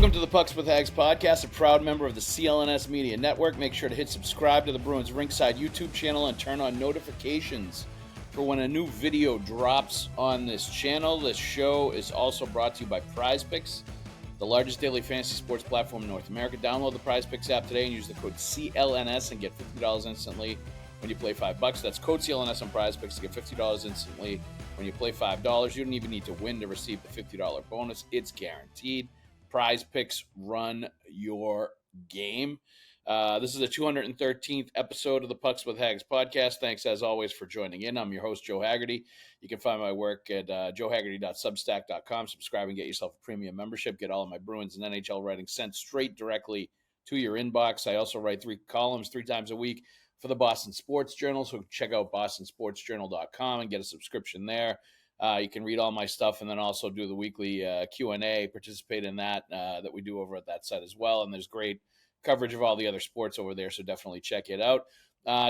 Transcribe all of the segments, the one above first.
Welcome to the Pucks with Haggs podcast, a proud member of the CLNS Media Network. Make sure to hit subscribe to the Bruins Rinkside YouTube channel and turn on notifications for when a new video drops on this channel. This show is also brought to you by PrizePicks, the largest daily fantasy sports platform in North America. Download the PrizePicks app today and use the code CLNS and get $50 instantly when you play $5. That's code CLNS on PrizePicks to get $50 instantly when you play $5. You don't even need to win to receive the $50 bonus. It's guaranteed. PrizePicks, run your game. This is the 213th episode of the Pucks with Haggs podcast. Thanks, as always, for joining in. I'm your host, Joe Haggerty. You can find my work at joehaggerty.substack.com. Subscribe and get yourself a premium membership. Get all of my Bruins and NHL writing sent straight directly to your inbox. I also write 3 columns 3 times a week for the Boston Sports Journal, so check out bostonsportsjournal.com and get a subscription there. You can read all my stuff and then also do the weekly Q&A, participate in that we do over at that site as well. And there's great coverage of all the other sports over there, so definitely check it out.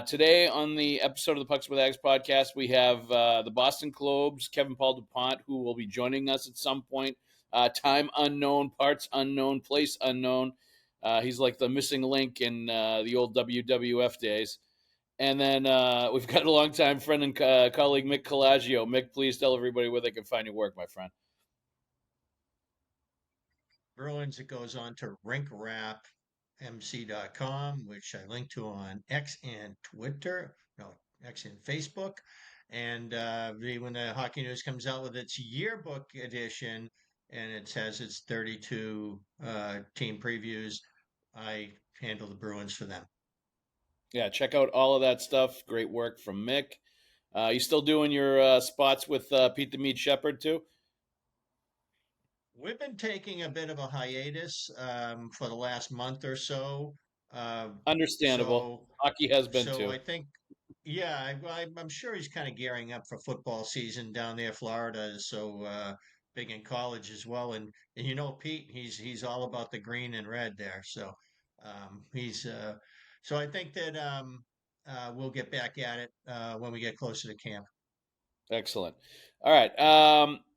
Today on the episode of the Pucks with Haggs podcast, we have the Boston Globe's Kevin Paul DuPont, who will be joining us at some point. Time unknown, parts unknown, place unknown. He's like the missing link in the old WWF days. And then we've got a longtime friend and colleague, Mick Colageo. Mick, please tell everybody where they can find your work, my friend. Bruins, it goes on to rinkrapmc.com, which I link to on X and X and Facebook. And when the Hockey News comes out with its yearbook edition, and it has its 32 team previews, I handle the Bruins for them. Yeah, check out all of that stuff. Great work from Mick. You still doing your spots with Pete the Meat Shepherd too? We've been taking a bit of a hiatus for the last month or so. Understandable. Hockey has been too. I think, yeah, I'm sure he's kind of gearing up for football season down there. Florida is so big in college as well, and you know Pete, he's all about the green and red there. So so I think that we'll get back at it when we get closer to camp. Excellent. All right.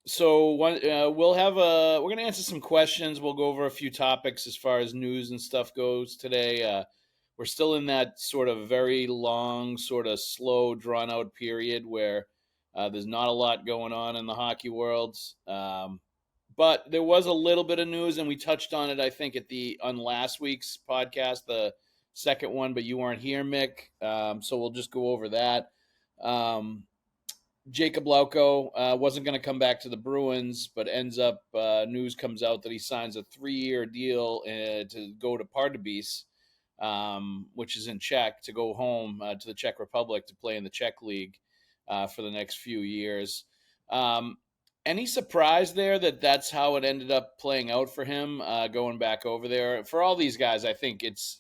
So we're going to answer some questions. We'll go over a few topics as far as news and stuff goes today. We're still in that sort of very long, sort of slow, drawn out period where there's not a lot going on in the hockey world. But there was a little bit of news, and we touched on it, I think, on last week's podcast, the second one, but you weren't here, Mick. So we'll just go over that. Jakub Lauko wasn't going to come back to the Bruins, but ends up, news comes out that he signs a 3-year deal to go to Pardubice, which is in Czech, to go home to the Czech Republic to play in the Czech League for the next few years. Any surprise there that that's how it ended up playing out for him, going back over there? For all these guys, I think it's,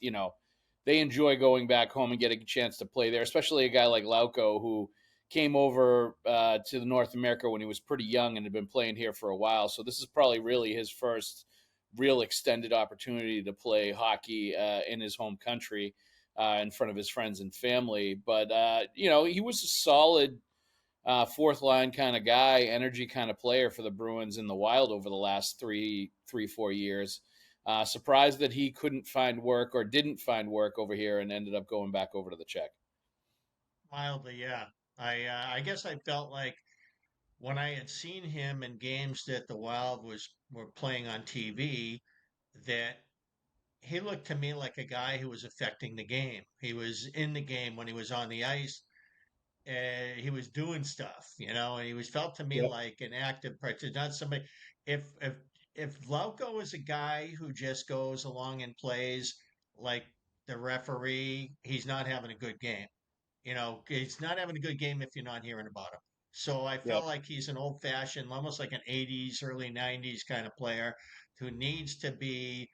they enjoy going back home and getting a chance to play there, especially a guy like Lauko, who came over to North America when he was pretty young and had been playing here for a while. So this is probably really his first real extended opportunity to play hockey in his home country in front of his friends and family. But, he was a solid fourth line kind of guy, energy kind of player for the Bruins in the Wild over the last 4 years. Surprised that he couldn't find work or didn't find work over here and ended up going back over to the Czech. Mildly, yeah. I guess I felt like when I had seen him in games that the Wild were playing on TV, that he looked to me like a guy who was affecting the game. He was in the game when he was on the ice. He was doing stuff, and he was felt to me like an active participant, not somebody. If Lauko is a guy who just goes along and plays like the referee, he's not having a good game. He's not having a good game if you're not hearing about him. So I felt like he's an old-fashioned, almost like an 80s, early 90s kind of player who needs to be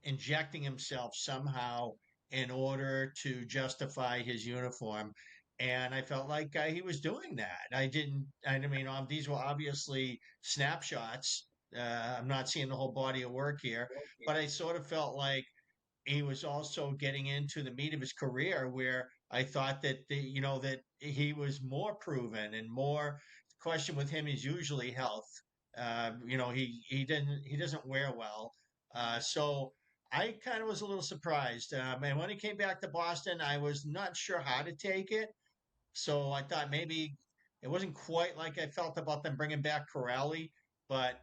injecting himself somehow in order to justify his uniform. And I felt like he was doing that. These were obviously snapshots. I'm not seeing the whole body of work here, but I sort of felt like he was also getting into the meat of his career where I thought that that he was more proven and more. The question with him is usually health, He doesn't wear well. So I kind of was a little surprised. And when he came back to Boston, I was not sure how to take it. So I thought maybe it wasn't quite like I felt about them bringing back Corrali, but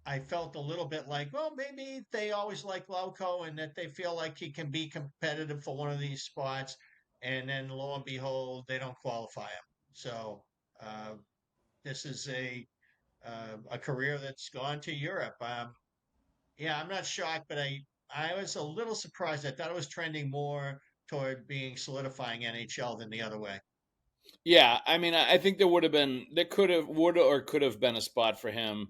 I felt a little bit like, well, maybe they always like Lauko and that they feel like he can be competitive for one of these spots. And then lo and behold, they don't qualify him. So uh, this is a career that's gone to Europe. Yeah, I'm not shocked, but I was a little surprised. I thought it was trending more toward being solidifying NHL than the other way. Yeah, I mean, I think there could have been a spot for him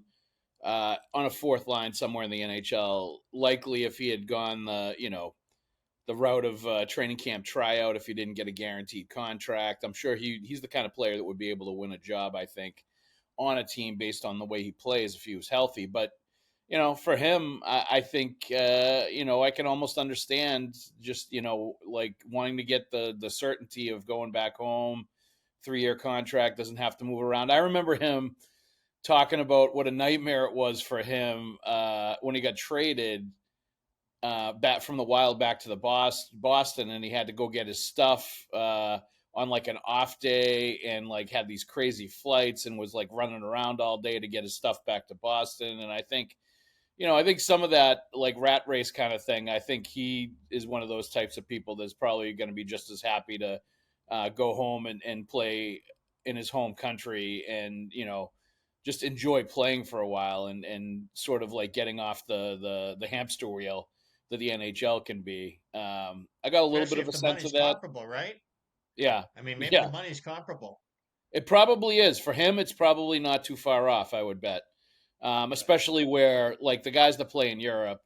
on a fourth line somewhere in the NHL. Likely, if he had gone the route of training camp tryout, if he didn't get a guaranteed contract, I'm sure he's the kind of player that would be able to win a job. I think on a team based on the way he plays if he was healthy. But for him, I think I can almost understand just like wanting to get the certainty of going back home. 3-year contract, doesn't have to move around. I remember him talking about what a nightmare it was for him when he got traded back from the Wild back to the Boston, and he had to go get his stuff on like an off day, and like had these crazy flights, and was like running around all day to get his stuff back to Boston. And I think some of that like rat race kind of thing. I think he is one of those types of people that's probably going to be just as happy to go home and play in his home country, and just enjoy playing for a while, and sort of like getting off the hamster wheel that the NHL can be. I got a little bit Especially of if a the sense money's of that. comparable, right? Yeah, I mean, maybe the yeah, money's comparable. it probably is for him. It's probably not too far off, I would bet. Right. Especially where like the guys that play in Europe,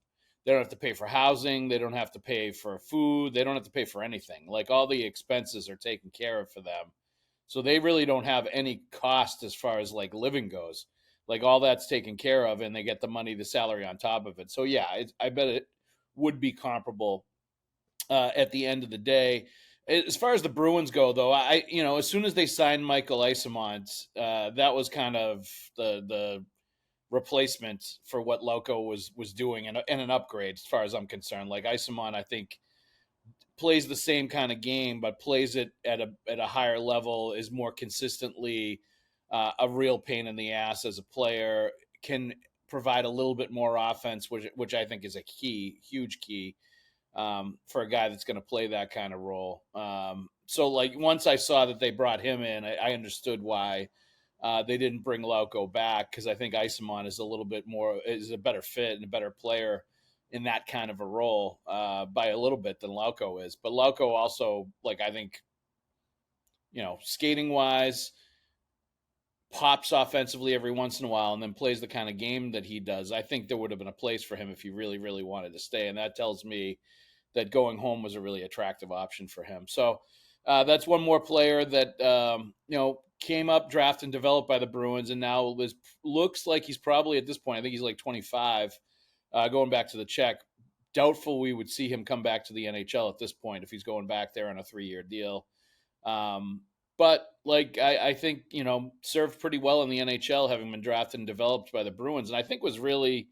they don't have to pay for housing, they don't have to pay for food, they don't have to pay for anything. Like all the expenses are taken care of for them, so they really don't have any cost as far as like living goes. Like all that's taken care of, and they get the money, the salary on top of it. So yeah, I bet it would be comparable at the end of the day. As far as the Bruins go, though, as soon as they signed Michael Isemont, that was kind of the replacement for what Lauko was doing, and an upgrade as far as I'm concerned. Like Isemont, I think plays the same kind of game, but plays it at a higher level, is more consistently a real pain in the ass as a player, can provide a little bit more offense, which I think is a huge key for a guy that's going to play that kind of role. So like once I saw that they brought him in, I understood why they didn't bring Lauko back, because I think Isemont is a better fit and a better player in that kind of a role by a little bit than Lauko is. But Lauko also, like, I think, skating wise, pops offensively every once in a while, and then plays the kind of game that he does. I think there would have been a place for him if he really, really wanted to stay. And that tells me that going home was a really attractive option for him. So that's one more player that came up, drafted, and developed by the Bruins, and now looks like he's probably at this point. I think he's like 25, going back to the Czech. Doubtful we would see him come back to the NHL at this point if he's going back there on a 3-year deal. But like I think served pretty well in the NHL, having been drafted and developed by the Bruins, and I think was really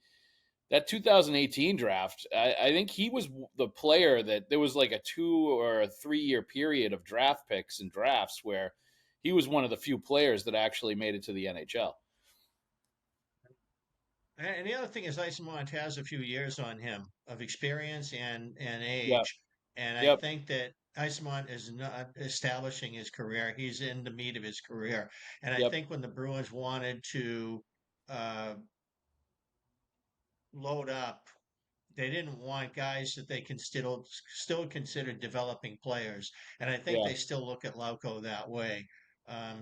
that 2018 draft. I think he was the player that there was like a 2 or 3 year period of draft picks and drafts where he was one of the few players that actually made it to the NHL. And the other thing is Isemont has a few years on him of experience and Yeah. age. And I Yep. think that Isemont is not establishing his career. He's in the meat of his career. And I Yep. think when the Bruins wanted to uh, load up, they didn't want guys that they can still consider developing players, and I think Yeah. they still look at Lauko that way.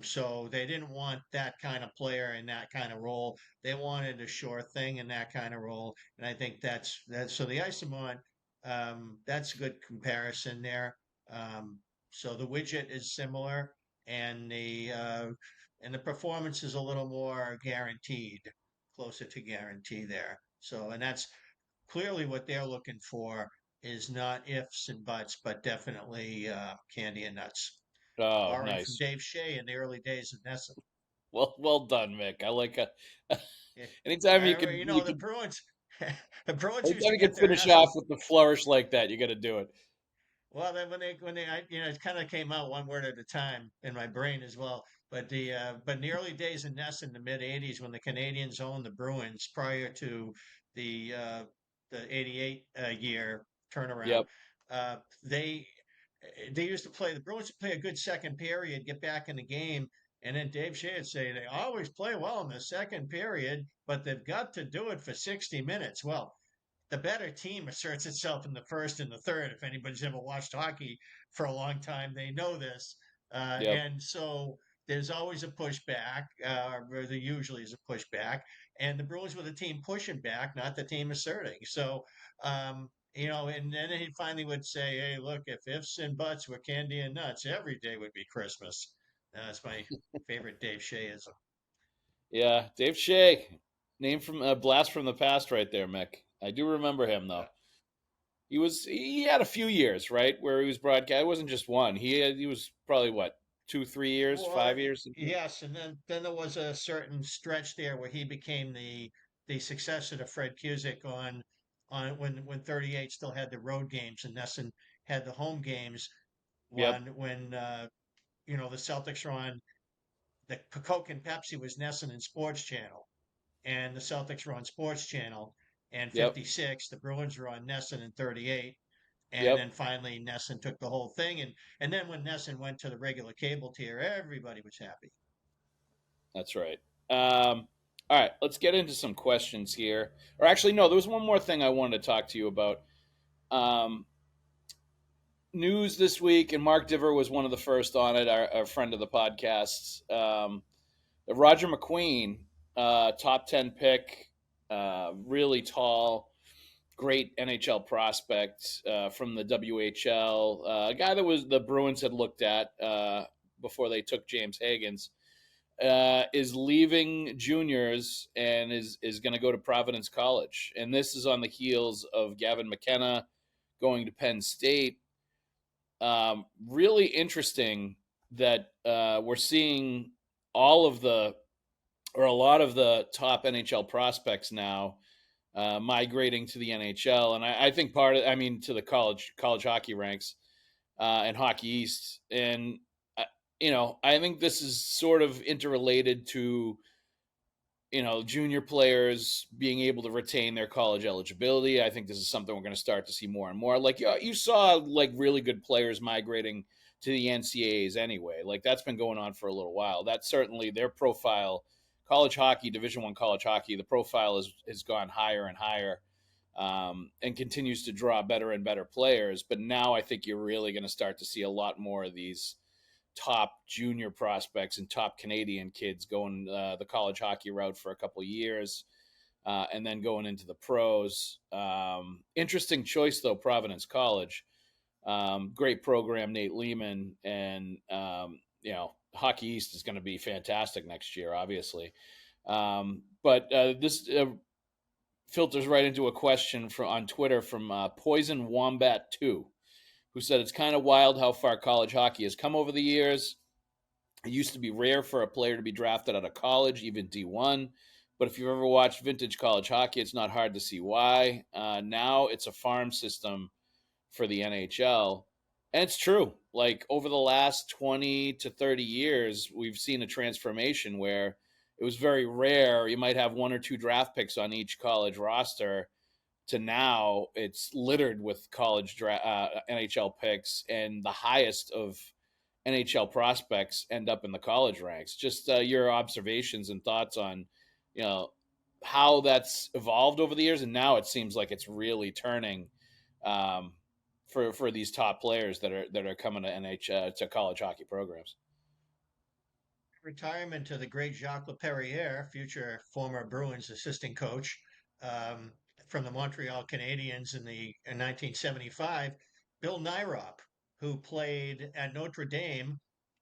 So they didn't want that kind of player in that kind of role. They wanted a sure thing in that kind of role, and I think that's so the Isamont. That's a good comparison there. Um, so the widget is similar, and the performance is a little more guaranteed, closer to guarantee there. So, and that's clearly what they're looking for is not ifs and buts, but definitely candy and nuts. Oh, Borrowing from nice. Dave Shea in the early days of NESN. Well done, Mick. I like Yeah. anytime you can you The can Bruins, the Bruins used anytime to you can get their finish off asses. with the flourish like that, you got to do it. Well, then it kind of came out one word at a time in my brain as well. But in the early days in NESN in the mid '80s, when the Canadians owned the Bruins prior to the uh, the '88 year turnaround, Yep. uh, they they used to play the Bruins would play a good second period, get back in the game, and then Dave Shea would say they always play well in the second period, but they've got to do it for 60 minutes. Well, the better team asserts itself in the first and the third. If anybody's ever watched hockey for a long time, they know this. Yep. And so there's always a pushback, or there usually is a pushback. And the Bruins were the team pushing back, not the team asserting. So, and then he finally would say, hey, look, if ifs and buts were candy and nuts, every day would be Christmas. That's my favorite Dave Sheaism. Yeah. Dave Shea, name from a blast from the past, right there, Mick. I do remember him though. He had a few years right where he was broadcast. It wasn't just one. He was probably what 2 3 years, Well, 5 years. yes, and then there was a certain stretch there where he became the successor to Fred Cusick on when 38 still had the road games and Nesson had the home games. Yep. When the Celtics were on the Coke and Pepsi was Nesson and Sports Channel, and the Celtics were on Sports Channel, and Yep. 56 the Bruins were on Nesson and 38. And Yep. then finally, Nesson took the whole thing, and then when Nesson went to the regular cable tier, everybody was happy. That's right. All right, let's get into some questions here. Or actually, no, there was one more thing I wanted to talk to you about. Um, News this week, and Mark Diver was one of the first on it, our friend of the podcast. Roger McQueen, top 10 pick, really tall, great NHL prospect from the WHL, a guy that was the Bruins had looked at before they took James Haggs. Is leaving juniors and is going to go to Providence College, and this is on the heels of Gavin McKenna going to Penn State. Really interesting that we're seeing all of the or a lot of the top NHL prospects now migrating to the NHL, and I think to the college hockey ranks and Hockey East, and I think this is sort of interrelated to junior players being able to retain their college eligibility. I think this is something we're going to start to see more and more. Like you saw like really good players migrating to the NCAAs anyway. Like that's been going on for a little while. That's certainly their profile. College hockey, Division I college hockey, the profile has gone higher and higher, and continues to draw better and better players. But now I think you're really going to start to see a lot more of these top junior prospects and top Canadian kids going the college hockey route for a couple of years, and then going into the pros. Interesting choice though, Providence College. Great program, Nate Lehman, and Hockey East is going to be fantastic next year, obviously. But this filters right into a question on Twitter from Poison Wombat 2, who said it's kind of wild how far college hockey has come over the years. It used to be rare for a player to be drafted out of college, even D1. But if you've ever watched vintage college hockey, it's not hard to see why. Now it's a farm system for the NHL. And it's true. Like over the last 20 to 30 years, we've seen a transformation where it was very rare. You might have one or two draft picks on each college roster, to now it's littered with NHL picks, and the highest of NHL prospects end up in the college ranks. Just your observations and thoughts on, how that's evolved over the years, and now it seems like it's really turning um, for these top players that are coming to to college hockey programs. Retirement to the great Jacques Laperriere, future former Bruins assistant coach, um, from the Montreal Canadiens in 1975, Bill Nyrop, who played at Notre Dame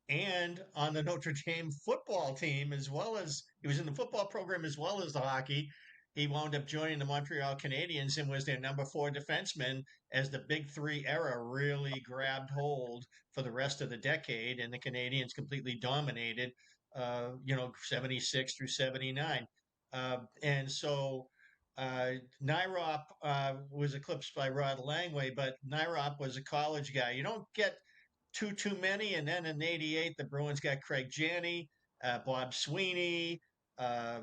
and on the Notre Dame football team, as well as he was in the football program as well as the hockey. He wound up joining the Montreal Canadiens and was their number 4 defenseman as the Big Three era really grabbed hold for the rest of the decade, and the Canadiens completely dominated you know, 76 through 79. And so Nyrop was eclipsed by Rod Langway, but Nyrop was a college guy. You don't get too many. And then in '88, the Bruins got Craig Janney, Bob Sweeney.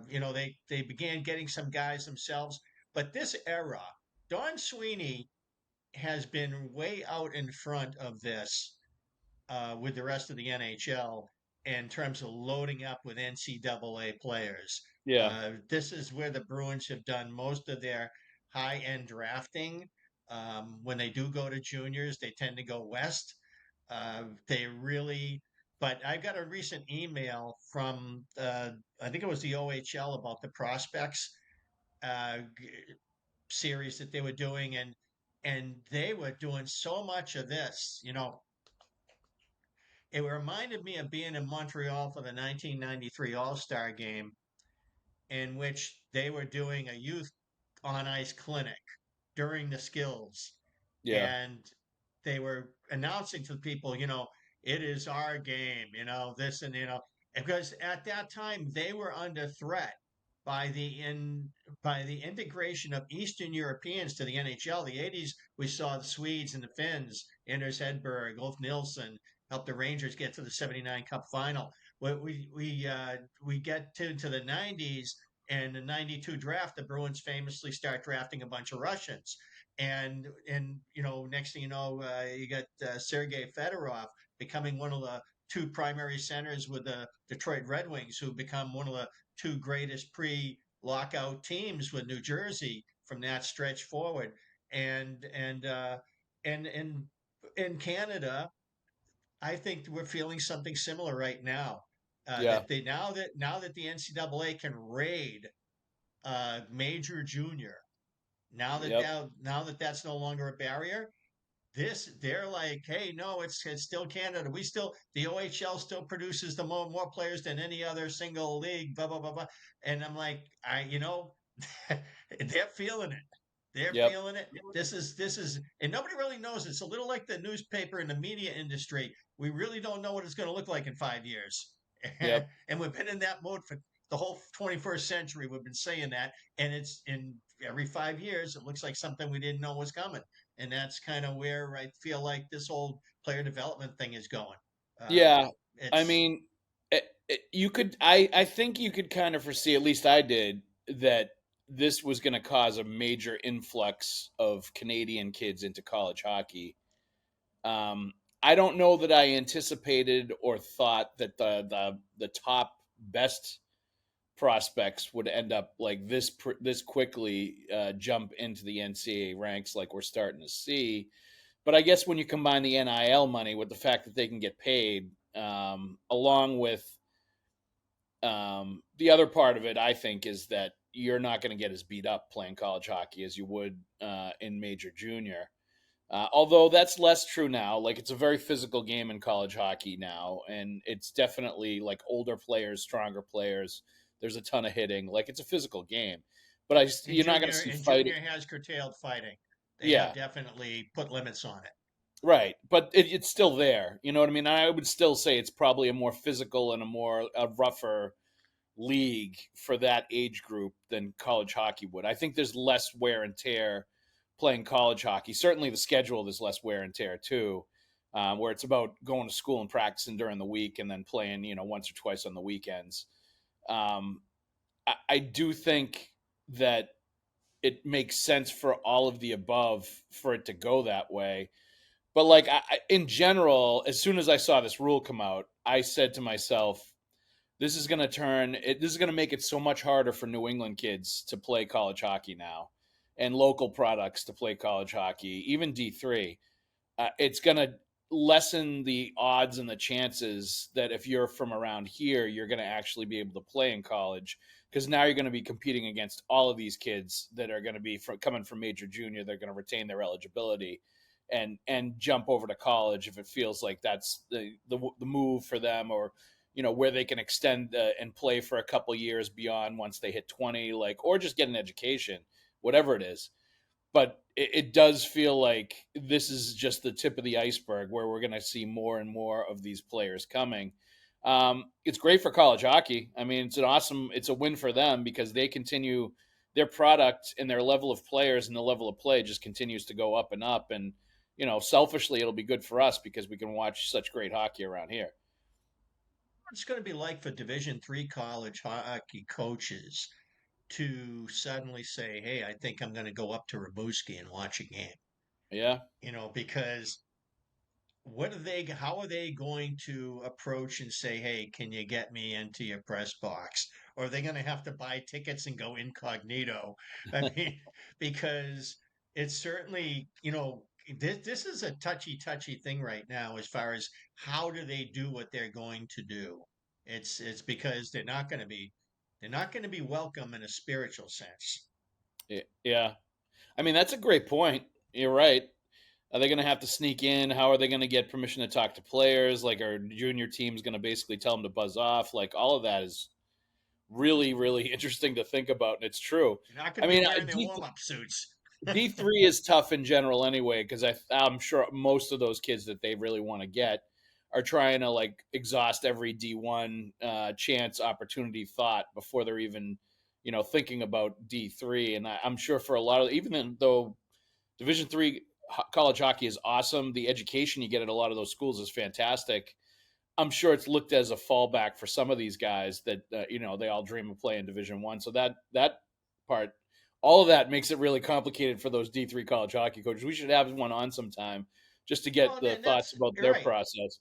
You know, they began getting some guys themselves. But this era, Don Sweeney has been way out in front of this with the rest of the NHL in terms of loading up with NCAA players. Yeah. This is where the Bruins have done most of their high end drafting. When they do go to juniors, they tend to go west. They really, but I got a recent email from, I think it was the OHL about the prospects uh, series that they were doing, and they were doing so much of this. You know, it reminded me of being in Montreal for the 1993 All Star game, in which they were doing a youth on ice clinic during the skills. Yeah. And they were announcing to the people, you know, it is our game, you know, this and, you know, because at that time they were under threat by the integration of Eastern Europeans to the NHL. The '80s, we saw the Swedes and the Finns, Anders Hedberg, Ulf Nilsson, helped the Rangers get to the '79 Cup final. We get to the '90s and the '92 draft. The Bruins famously start drafting a bunch of Russians, and you know, next thing you know, you got Sergei Fedorov becoming one of the two primary centers with the Detroit Red Wings, who become one of the two greatest pre-lockout teams with New Jersey from that stretch forward. And in Canada, I think we're feeling something similar right now. Yeah. That they now that the NCAA can raid major junior, Yep. now that that's no longer a barrier, they're like, hey, no, it's still Canada. We still the OHL still produces the more players than any other single league. Blah blah blah blah. And I'm like, you know, they're feeling it. They're Yep. feeling it. This is, and nobody really knows. It's a little like the newspaper and the media industry. We really don't know what it's going to look like in 5 years, Yep. and we've been in that mode for the whole 21st century. We've been saying that, and it's in every 5 years, it looks like something we didn't know was coming. And that's kind of where I feel like this whole player development thing is going. Uh, Yeah. I it's mean, you could, I think you could kind of foresee, at least I did, that this was going to cause a major influx of Canadian kids into college hockey. Um, I don't know that I anticipated or thought that the top best prospects would end up like this quickly jump into the NCAA ranks like we're starting to see. But I guess when you combine the NIL money with the fact that they can get paid, along with the other part of it, I think, is that you're not going to get as beat up playing college hockey as you would in major junior. Although that's less true now. Like, it's a very physical game in college hockey now, and it's definitely like older players, stronger players. There's a ton of hitting. Like, it's a physical game, but you're not going to see and fighting. junior has curtailed fighting. They have Yeah, definitely put limits on it. right. But it's still there. You know what I mean? I would still say it's probably a more physical and a rougher league for that age group than college hockey would. I think there's less wear and tear playing college hockey. Certainly the schedule, there's less wear and tear too, where it's about going to school and practicing during the week and then playing, once or twice on the weekends. I do think that it makes sense for all of the above for it to go that way. But like in general, as soon as I saw this rule come out, I said to myself, this is going to make it so much harder for New England kids to play college hockey now, and local products to play college hockey, even D3. It's going to lessen the odds and the chances that if you're from around here, you're going to actually be able to play in college, because now you're going to be competing against all of these kids that are going to be coming from major junior. They're going to retain their eligibility and jump over to college if it feels like that's the move for them, or where they can extend and play for a couple years beyond once they hit 20, like, or just get an education, whatever it is. But it does feel like this is just the tip of the iceberg, where we're going to see more and more of these players coming. It's great for college hockey. I mean, it's a win for them because they continue their product and their level of players and the level of play just continues to go up and up. And, selfishly, it'll be good for us because we can watch such great hockey around here. What's going to be like for Division III college hockey coaches to suddenly say, "Hey, I think I'm going to go up to Rimouski and watch a game." Yeah. Because how are they going to approach and say, "Hey, can you get me into your press box?" Or are they going to have to buy tickets and go incognito? I mean, because it's certainly, this is a touchy thing right now as far as how do they do what they're going to do. It's because they're not going to be welcome in a spiritual sense. Yeah. I mean, that's a great point. You're right. Are they going to have to sneak in? How are they going to get permission to talk to players? Like, our junior team's going to basically tell them to buzz off? Like, all of that is really, really interesting to think about, and it's true. They're not I going to be mean, wearing their warm-up suits. D3 is tough in general anyway, because I'm sure most of those kids that they really want to get are trying to like exhaust every D1 chance, opportunity, thought before they're even, thinking about D3. And I'm sure for a lot of, even though Division 3 college hockey is awesome, the education you get at a lot of those schools is fantastic. I'm sure it's looked as a fallback for some of these guys that they all dream of playing Division 1. So that part, all of that makes it really complicated for those D3 college hockey coaches. We should have one on sometime just to get Well, the and thoughts about you're their right. process.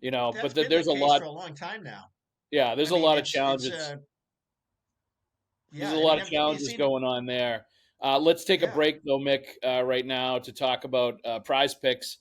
That's But been the there's a case lot. for a long time now. Yeah, I there's a mean, lot of it's challenges. There's yeah. a I lot mean, of have you challenges seen? going on there. Let's take a Yeah. break though, Mick, right now to talk about PrizePicks.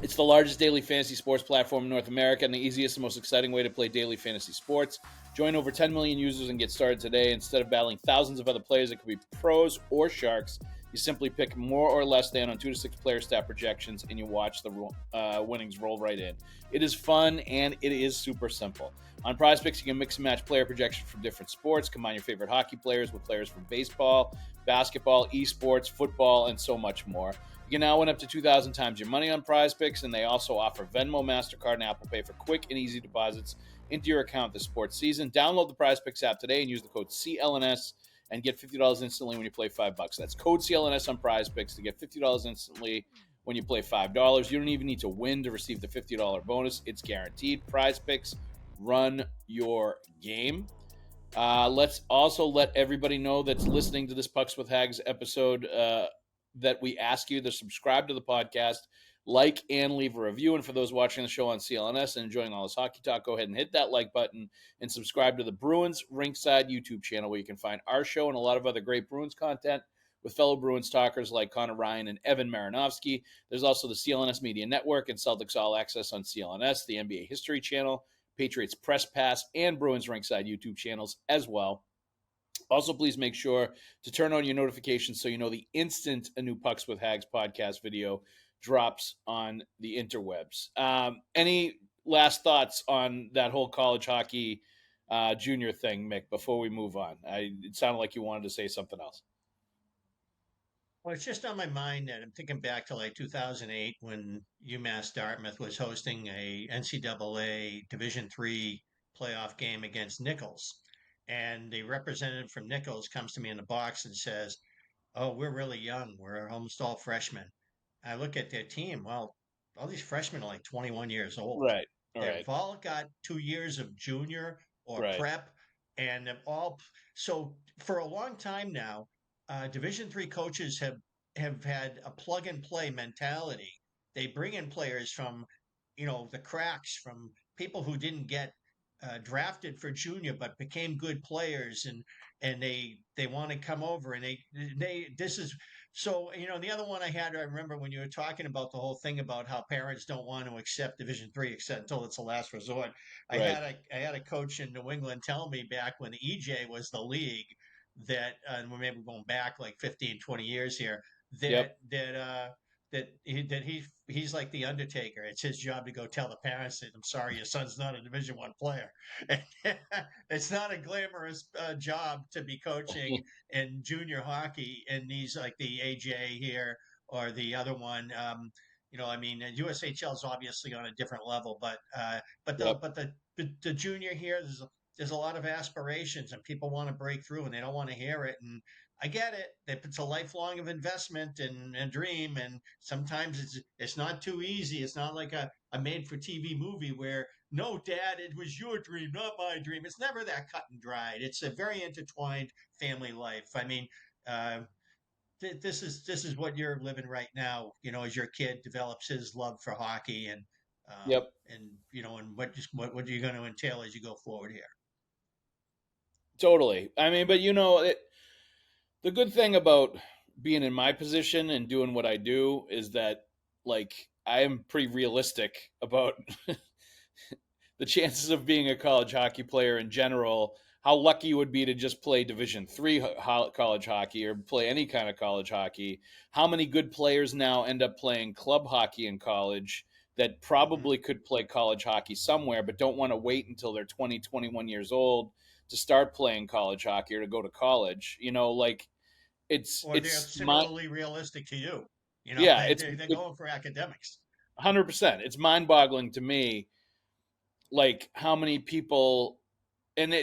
It's the largest daily fantasy sports platform in North America and the easiest and most exciting way to play daily fantasy sports. Join over 10 million users and get started today. Instead of battling thousands of other players that could be pros or sharks, you simply pick more or less than on 2 to 6 player stat projections and you watch the winnings roll right in. It is fun and it is super simple. On PrizePicks, you can mix and match player projections from different sports, combine your favorite hockey players with players from baseball, basketball, esports, football, and so much more. You can now win up to 2,000 times your money on PrizePicks, and they also offer Venmo, MasterCard, and Apple Pay for quick and easy deposits into your account this sports season. Download the PrizePicks app today and use the code CLNS and get $50 instantly when you play $5. That's code CLNS on PrizePicks to get $50 instantly when you play $5. You don't even need to win to receive the $50 bonus. It's guaranteed. PrizePicks, run your game. Let's also let everybody know that's listening to this Pucks with Haggs episode that we ask you to subscribe to the podcast, like, and leave a review. And for those watching the show on CLNS and enjoying all this hockey talk, go ahead and hit that like button and subscribe to the Bruins Rinkside YouTube channel, where you can find our show and a lot of other great Bruins content with fellow Bruins talkers like Conor Ryan and Evan Marinofski. There's also the CLNS Media Network and Celtics All Access on CLNS, the NBA History Channel, Patriots Press Pass, and Bruins Rinkside YouTube channels as well. Also, please make sure to turn on your notifications so you know the instant a new Pucks with Haggs podcast video drops on the interwebs. Any last thoughts on that whole college hockey junior thing, Mick, before we move on? It sounded like you wanted to say something else. Well, it's just on my mind that I'm thinking back to like 2008 when UMass Dartmouth was hosting a NCAA Division III playoff game against Nichols. And the representative from Nichols comes to me in the box and says, "Oh, we're really young. We're almost all freshmen." I look at their team. Well, all these freshmen are like 21 years old. Right. All They've right. all got 2 years of junior or Right. prep, and they've all. So for a long time now, Division III coaches have had a plug and play mentality. They bring in players from, the cracks, from people who didn't get drafted for junior but became good players, and they want to come over, and they this is so, the other one I remember when you were talking about the whole thing about how parents don't want to accept Division III except until it's the last resort. Right. I had a coach in New England tell me back when the EJ was the league that, and we're maybe going back like 15, 20 years here, Yep. that he's like the Undertaker. It's his job to go tell the parents that, "I'm sorry, your son's not a Division I player." It's not a glamorous job to be coaching in junior hockey, and these like the AJ here or the other one. I mean, USHL is obviously on a different level, but Yep. the junior here, there's a lot of aspirations, and people want to break through, and they don't want to hear it. And I get it. It's a lifelong of investment and dream, and sometimes it's not too easy. It's not like a made for TV movie where no, Dad, it was your dream, not my dream. It's never that cut and dried. It's a very intertwined family life. I mean, uh, this is what you're living right now. As your kid develops his love for hockey, Yep. and what are you going to entail as you go forward here? Totally. I mean, but the good thing about being in my position and doing what I do is that, like, I am pretty realistic about the chances of being a college hockey player in general, how lucky you would be to just play Division 3 college hockey or play any kind of college hockey, how many good players now end up playing club hockey in college that Hmm. probably could play college hockey somewhere but don't want to wait until they're 20, 21 years old to start playing college hockey or to go to college. Like, it's Or they're it's my similarly realistic to you. yeah, They're going for academics. 100%. It's mind-boggling to me, like, how many people, and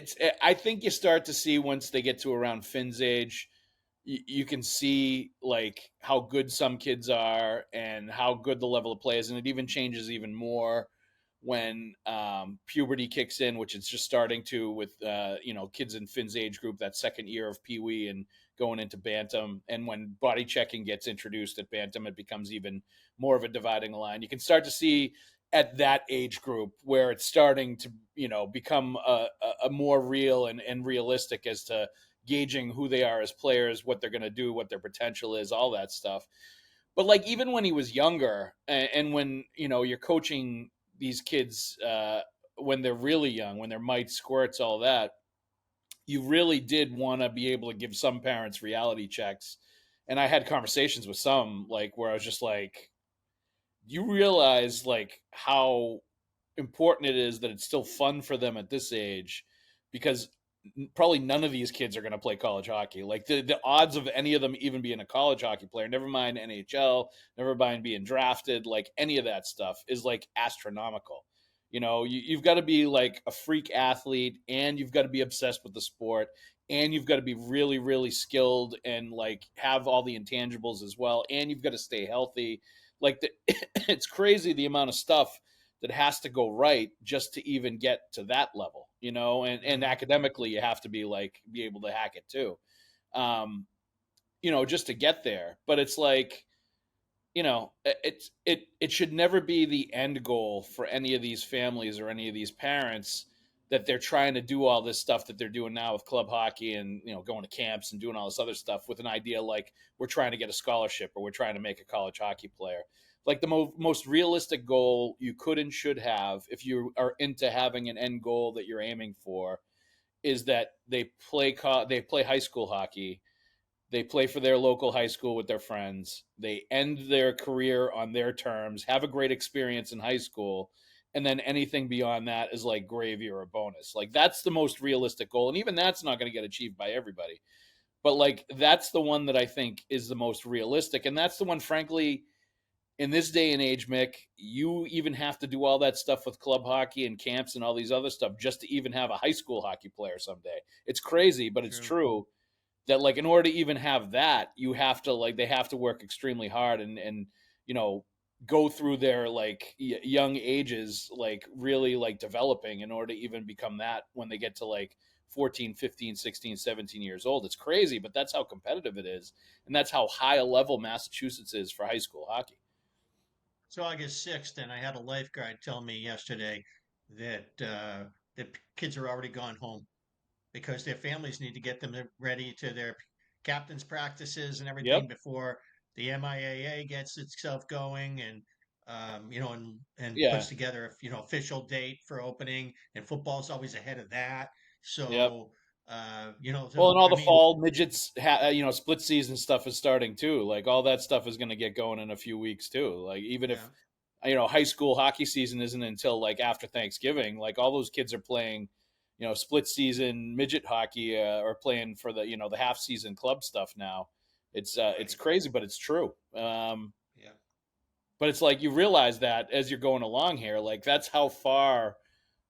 I think you start to see once they get to around Finn's age, you can see, like, how good some kids are and how good the level of play is, and it even changes even more when puberty kicks in, which it's just starting to with kids in Finn's age group, that second year of Pee Wee and going into Bantam, and when body checking gets introduced at Bantam, it becomes even more of a dividing line. You can start to see at that age group where it's starting to become a more real and realistic as to gauging who they are as players, what they're going to do, what their potential is, all that stuff. But, like, even when he was younger, and when you're coaching these kids when they're really young, when they're mites, squirts, all that, you really did want to be able to give some parents reality checks. And I had conversations with some, like, where I was just like, you realize, like, how important it is that it's still fun for them at this age, because probably none of these kids are going to play college hockey. Like, the odds of any of them even being a college hockey player, never mind NHL, never mind being drafted, like any of that stuff, is like astronomical. You've got to be like a freak athlete, and you've got to be obsessed with the sport, and you've got to be really, really skilled and, like, have all the intangibles as well, and you've got to stay healthy. Like, it's crazy the amount of stuff that has to go right just to even get to that level, and Hmm. academically you have to be able to hack it too, um, just to get there. But it's like, it should never be the end goal for any of these families or any of these parents, that they're trying to do all this stuff that they're doing now with club hockey and going to camps and doing all this other stuff with an idea like we're trying to get a scholarship or we're trying to make a college hockey player. Like, the most realistic goal you could and should have, if you are into having an end goal that you're aiming for, is that they play high school hockey, they play for their local high school with their friends. They end their career on their terms, have a great experience in high school, and then anything beyond that is like gravy or a bonus. Like, that's the most realistic goal, and even that's not going to get achieved by everybody. But, like, that's the one that I think is the most realistic, and that's the one, frankly, in this day and age, Mick, you even have to do all that stuff with club hockey and camps and all these other stuff just to even have a high school hockey player someday. It's crazy, but it's True. true that, like, in order to even have that, you have to, like, they have to work extremely hard and you know go through their, like, young ages, like, really, like, developing in order to even become that when they get to, like, 14, 15, 16, 17 years old. It's crazy, but that's how competitive it is, and that's how high a level Massachusetts is for high school hockey. It's August 6th, and I had a lifeguard tell me yesterday that kids are already gone home because their families need to get them ready to their captain's practices and Yep. everything before the MIAA gets itself going, and and Yeah. puts together a official date for opening. And football's always ahead of that. Yep. So Well, so and all I the mean, fall midgets, split season stuff is starting too. Like, all that stuff is going to get going in a few weeks too. Like, even if yeah. high school hockey season isn't until, like, after Thanksgiving, like, all those kids are playing, split season midget hockey, or playing for the half season club stuff now. It's Right. crazy, but it's true. Yeah. But it's like you realize that as you're going along here, like that's how far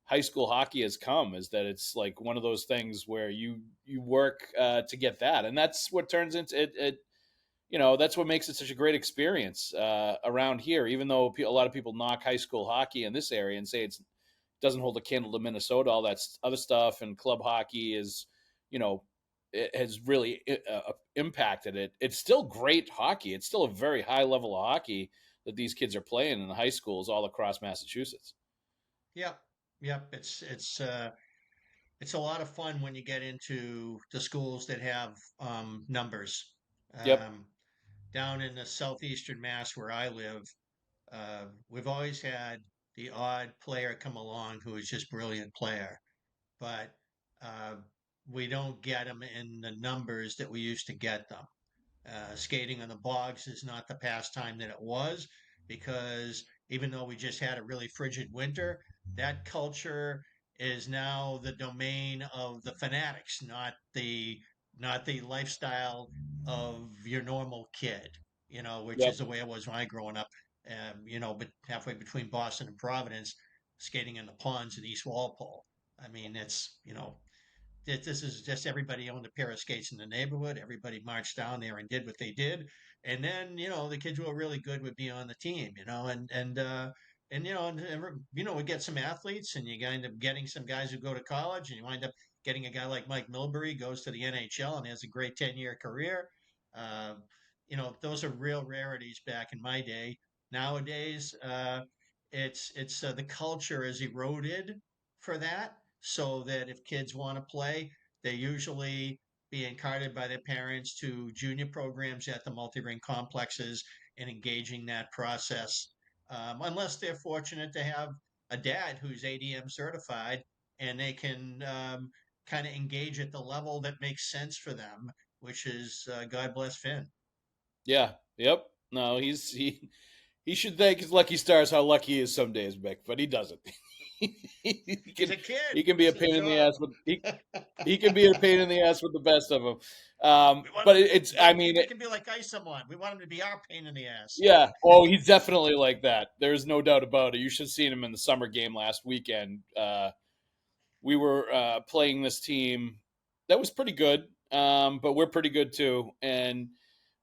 high school hockey has come, is that it's like one of those things where you work to get that, and that's what turns into it. That's what makes it such a great experience around here. Even though a lot of people knock high school hockey in this area and say it doesn't hold a candle to Minnesota, all that other stuff, and club hockey is, it has really impacted it. It's still great hockey. It's still a very high level of hockey that these kids are playing in the high schools all across Massachusetts. Yep, yep. It's a lot of fun when you get into the schools that have numbers. Yep. Um, Down in the southeastern Mass where I live, we've always had the odd player come along who is just brilliant player, but uh, we don't get them in the numbers that we used to get them. Skating on the bogs is not the pastime that it was, because even though we just had a really frigid winter, that culture is now the domain of the fanatics, not the lifestyle of your normal kid, which Yep. is the way it was when I growing up. But halfway between Boston and Providence, skating in the ponds in East Walpole. I mean, this is just everybody owned a pair of skates in the neighborhood. Everybody marched down there and did what they did, and then the kids who were really good would be on the team, and we get some athletes, and you wind up getting some guys who go to college, and you wind up getting a guy like Mike Milbury goes to the NHL and has a great 10-year career. Uh, those are real rarities back in my day. Nowadays, it's the culture is eroded for that, so that if kids want to play, they usually being carted by their parents to junior programs at the multi-ring complexes and engaging that process. Unless they're fortunate to have a dad who's ADM certified and they can kind of engage at the level that makes sense for them, which is God bless Finn. Yeah. Yep. No, he should thank his lucky stars how lucky he is some days, Mick, but he doesn't. he He's can a kid. he can be a It's his pain in the job. ass with he can be a pain in the ass with the best of them. We want But him. it's We I want to mean, think he can be like Isomeone. We want him to be our pain in the ass. yeah. Oh, he's definitely like that. There's no doubt about it. You should have seen him in the summer game last weekend. We were playing this team that was pretty good, but we're pretty good too, and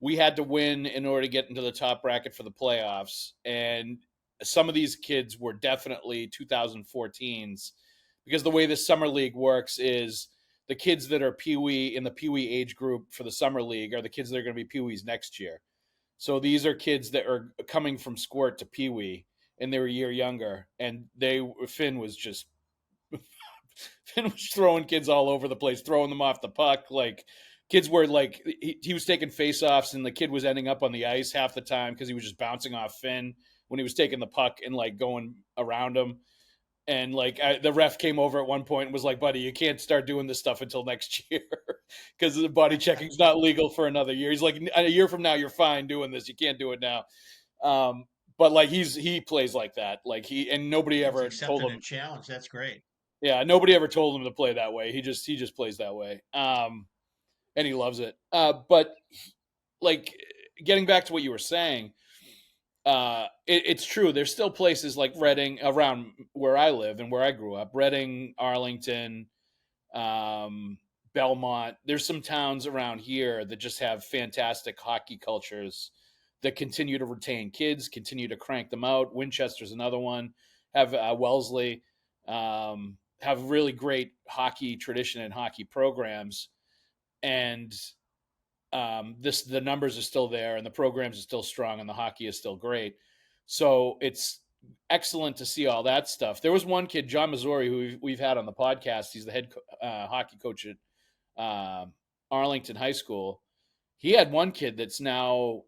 we had to win in order to get into the top bracket for the playoffs. And some of these kids were definitely 2014s, because the way the summer league works is the kids that are Pee Wee in the Pee Wee age group for the summer league are the kids that are going to be Pee Wees next year. So these are kids that are coming from Squirt to Pee Wee, and they're a year younger. And Finn was just Finn was throwing kids all over the place, throwing them off the puck. Like kids were like he was taking face-offs, and the kid was ending up on the ice half the time because he was just bouncing off Finn when he was taking the puck and like going around him. And like the ref came over at one point and was like, "Buddy, you can't start doing this stuff until next year because the body checking's not legal for another year." He's like, "A year from now, you're fine doing this. You can't do it now." Um, but like he plays like that. Like and nobody He's ever told accepting a him. challenge. That's great. Yeah, nobody ever told him to play that way. He just plays that way. And he loves it. But like getting back to what you were saying, it's true. There's still places like Reading around where I live and where I grew up. Reading, Arlington, Belmont. There's some towns around here that just have fantastic hockey cultures that continue to retain kids, continue to crank them out. Winchester's another one. Have Wellesley. Have really great hockey tradition and hockey programs, and the numbers are still there, and the programs are still strong, and the hockey is still great. So it's excellent to see all that stuff. There was one kid, John Missouri, who we've had on the podcast. He's the head hockey coach at Arlington High School. He had one kid that's now,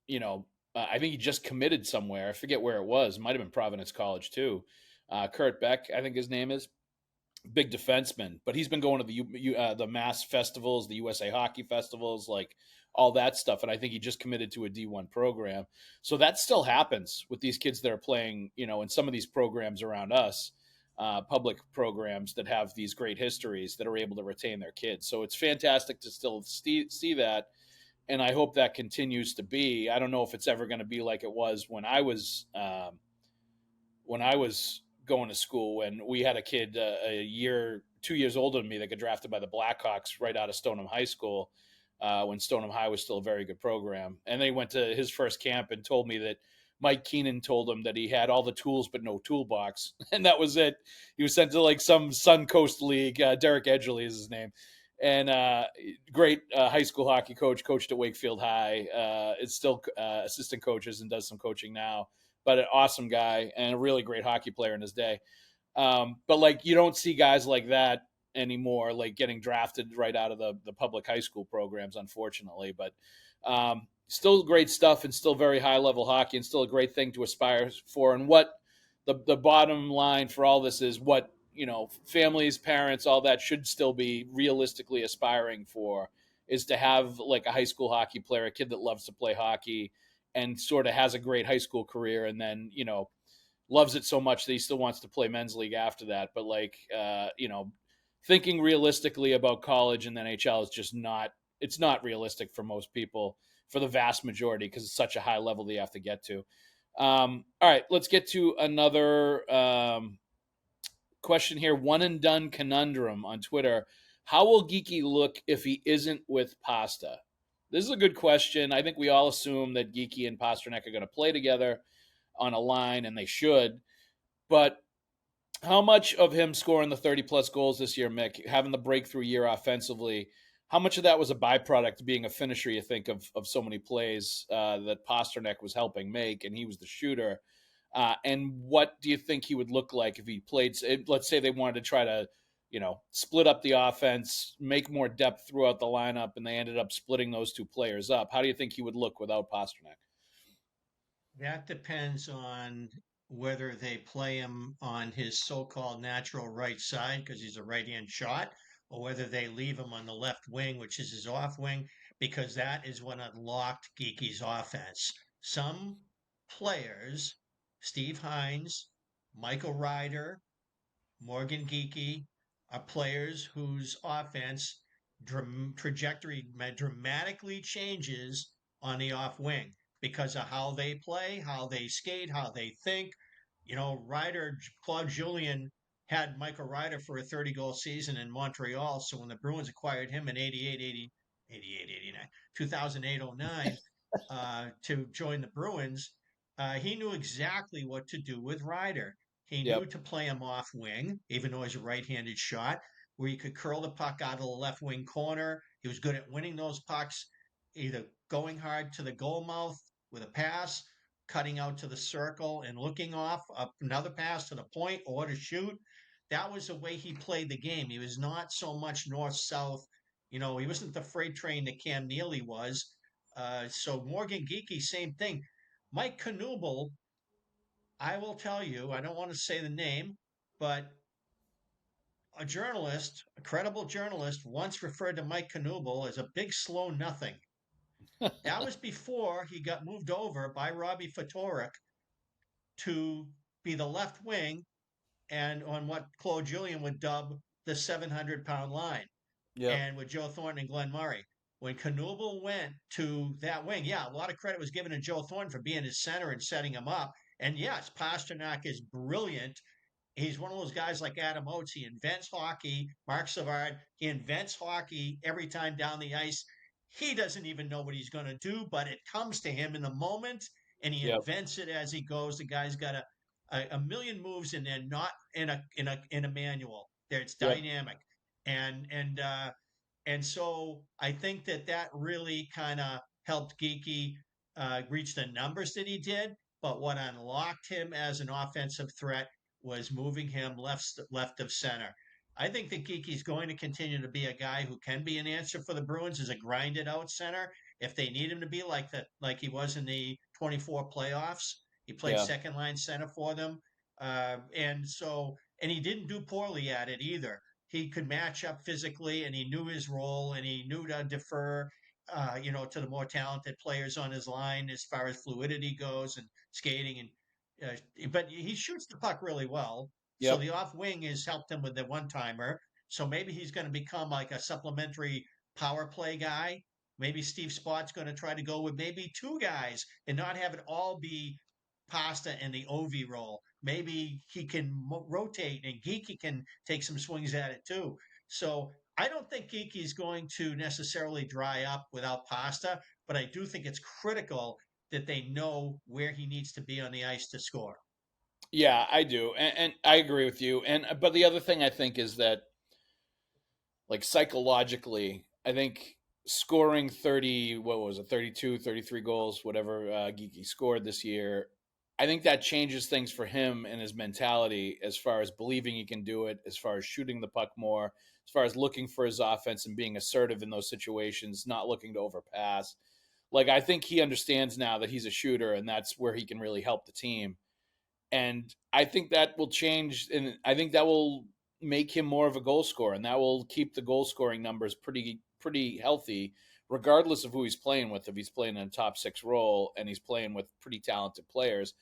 I think he just committed somewhere. I forget where it was. It might have been Providence College too. Kurt Beck, I think his name is. Big defenseman, but he's been going to the Mass festivals, the USA Hockey festivals, like all that stuff. And I think he just committed to a D1 program. So that still happens with these kids that are playing, in some of these programs around us, public programs that have these great histories that are able to retain their kids. So it's fantastic to still see that. and I hope that continues to be. I don't know if it's ever going to be like it was when I was going to school, when we had a kid a year, 2 years older than me that got drafted by the Blackhawks right out of Stoneham High School, when Stoneham High was still a very good program. And they went to his first camp and told me that Mike Keenan told him that he had all the tools but no toolbox, and that was it. He was sent to like some Suncoast League. Derek Edgerly is his name, and great high school hockey coach. Coached at Wakefield High. Is still assistant coaches and does some coaching now. But an awesome guy and a really great hockey player in his day. But like you don't see guys like that anymore, like getting drafted right out of the public high school programs, unfortunately. But still great stuff and still very high level hockey and still a great thing to aspire for. And what the bottom line for all this is, what families, parents, all that should still be realistically aspiring for, is to have like a high school hockey player, a kid that loves to play hockey and sort of has a great high school career, and then loves it so much that he still wants to play men's league after that. But like thinking realistically about college and the NHL is just not, it's not realistic for most people, for the vast majority, because it's such a high level that you have to get to. All right, let's get to another question here. One and done conundrum on Twitter. How will Geekie look if he isn't with Pasta? This is a good question. I think we all assume that Geekie and Pastrnak are going to play together on a line, and they should. But how much of him scoring the 30-plus goals this year, Mick, having the breakthrough year offensively, how much of that was a byproduct of being a finisher, you think, of so many plays that Pastrnak was helping make, and he was the shooter? And what do you think he would look like if he played? Let's say they wanted to try to, split up the offense, make more depth throughout the lineup, and they ended up splitting those two players up. How do you think he would look without Pastrnak? That depends on whether they play him on his so-called natural right side because he's a right-hand shot, or whether they leave him on the left wing, which is his off wing, because that is what unlocked Geekie's offense. Some players, Steve Hines, Michael Ryder, Morgan Geekie, are players whose offense trajectory dramatically changes on the off wing because of how they play, how they skate, how they think. Ryder, Claude Julien had Michael Ryder for a 30-goal season in Montreal. So when the Bruins acquired him in 2008-09, to join the Bruins, he knew exactly what to do with Ryder. He knew Yep. to play him off wing, even though he's a right-handed shot, where you could curl the puck out of the left wing corner. He was good at winning those pucks, either going hard to the goal mouth with a pass, cutting out to the circle and looking off, up another pass to the point or to shoot. That was the way he played the game. He was not so much north-south. He wasn't the freight train that Cam Neely was. So Morgan Geekie, same thing. Mike Knuble, I will tell you, I don't want to say the name, but a credible journalist, once referred to Mike Knuble as a big, slow nothing. That was before he got moved over by Robbie Fatorik to be the left wing and on what Claude Julien would dub the 700-pound line, Yep. and with Joe Thornton and Glenn Murray. When Knuble went to that wing, yeah, a lot of credit was given to Joe Thornton for being his center and setting him up. And yes, Pastrnak is brilliant. He's one of those guys like Adam Oates. He invents hockey. Mark Savard, he invents hockey every time down the ice. He doesn't even know what he's going to do, but it comes to him in the moment, and he Yep. invents it as he goes. The guy's got a million moves, and they're not in a manual. It's Yep. dynamic, and so I think that really kind of helped Geekie reach the numbers that he did. But what unlocked him as an offensive threat was moving him left of center. I think that Geekie's going to continue to be a guy who can be an answer for the Bruins as a grinded out center if they need him to be like he was in the 24 playoffs. He played Yeah. second line center for them, and he didn't do poorly at it either. He could match up physically, and he knew his role, and he knew to defer, to the more talented players on his line as far as fluidity goes and skating and but he shoots the puck really well. So Yep. the off wing has helped him with the one timer. So maybe he's going to become like a supplementary power play guy. Maybe Steve Spott's going to try to go with maybe two guys and not have it all be Pasta and the OV role. Maybe he can rotate and Geekie can take some swings at it too. So I don't think Geekie is going to necessarily dry up without Pasta, but I do think it's critical that they know where he needs to be on the ice to score. Yeah, I do, and I agree with you. And but the other thing I think is that, like, psychologically, I think scoring 30, what was it, 32, 33 goals, whatever Geeky scored this year, I think that changes things for him and his mentality as far as believing he can do it, as far as shooting the puck more, as far as looking for his offense and being assertive in those situations, not looking to overpass. Like, I think he understands now that he's a shooter, and that's where he can really help the team. And I think that will change, and I think that will make him more of a goal scorer, and that will keep the goal scoring numbers pretty healthy, regardless of who he's playing with. If he's playing in a top six role and he's playing with pretty talented players,